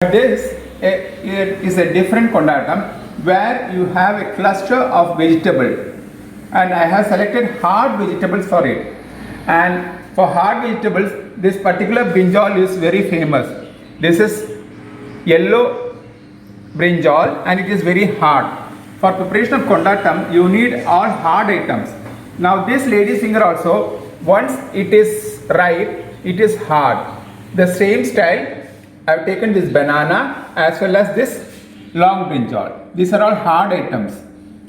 This is a different kondattam where you have a cluster of vegetable, and I have selected hard vegetables for it. And for hard vegetables, this particular brinjal is very famous. This is yellow brinjal and it is very hard. For preparation of kondattam, you need all hard items. Now this lady's finger also, once it is ripe, it is hard. The same style, I have taken this banana as well as this long brinjal. These are all hard items.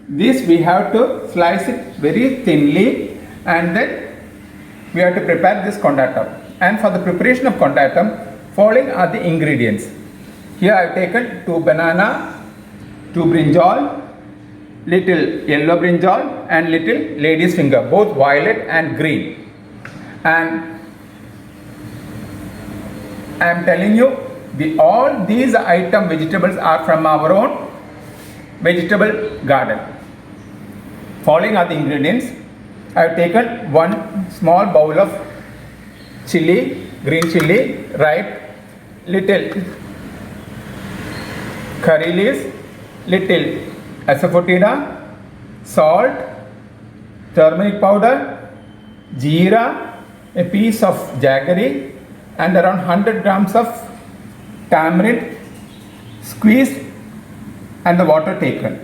This we have to slice it very thinly and then we have to prepare this kondattam. And for the preparation of kondattam, following are the ingredients. Here I have taken 2 banana, 2 brinjal, little yellow brinjal and little lady's finger, both violet and green. And I am telling you, all these vegetables are from our own vegetable garden. Following are the ingredients. I have taken 1 small bowl of chilli, green chilli, ripe, little curry leaves, little asafoetida, salt, turmeric powder, jeera, a piece of jaggery and around 100 grams of tamarind squeezed and the water taken.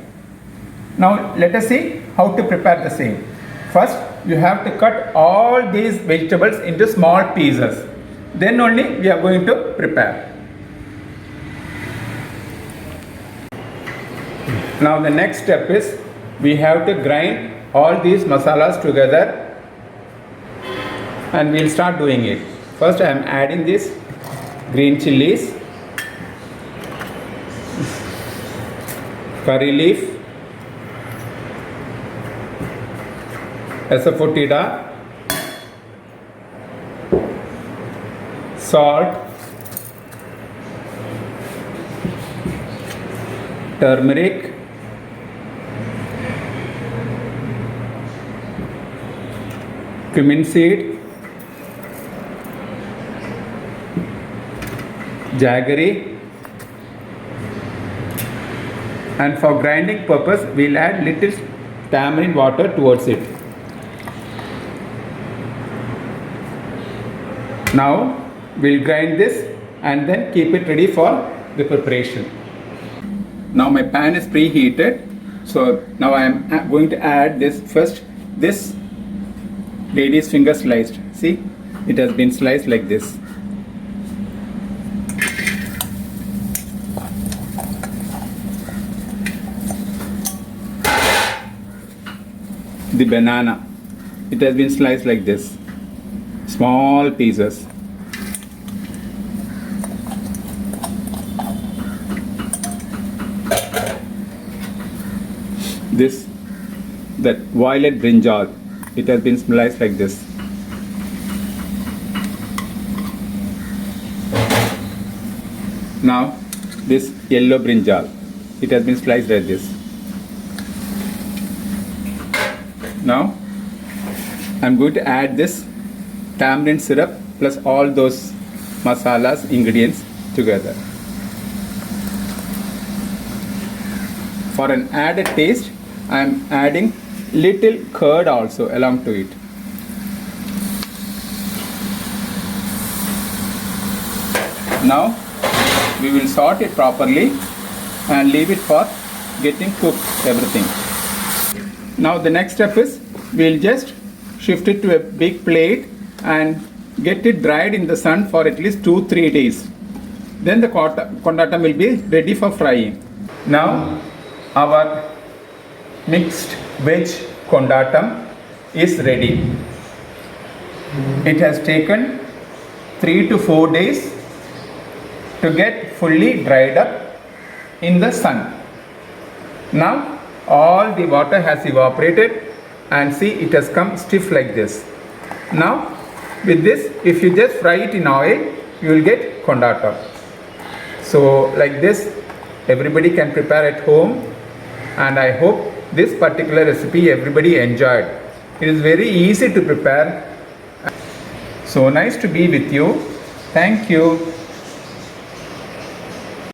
Now let us see how to prepare the same. First you have to cut all these vegetables into small pieces. Then only we are going to prepare. Now the next step is we have to grind all these masalas together and we will start doing it. First I am adding this green chillies, curry leaf, asafoetida, salt, turmeric, cumin seed, jaggery, and for grinding purpose we will add little tamarind water towards it. Now we will grind this and then keep it ready for the preparation. Now my pan is preheated, so now I am going to add this lady's finger sliced. See, it has been sliced like this. The banana, it has been sliced like this, small pieces. That violet brinjal, it has been sliced like this. Now this yellow brinjal, it has been sliced like this. Now I am going to add this tamarind syrup plus all those masalas, ingredients together. For an added taste, I am adding little curd also along to it. Now we will sort it properly and leave it for getting cooked everything. Now the next step is we will just shift it to a big plate and get it dried in the sun for at least 2-3 days. Then the kondattam will be ready for frying. Now our mixed veg kondattam is ready. It has taken 3 to 4 days to get fully dried up in the sun. Now all the water has evaporated and see, it has come stiff like this. Now with this, if you just fry it in oil, you will get kondattam. So like this everybody can prepare at home, and I hope this particular recipe everybody enjoyed. It is very easy to prepare. So nice to be with you. Thank you.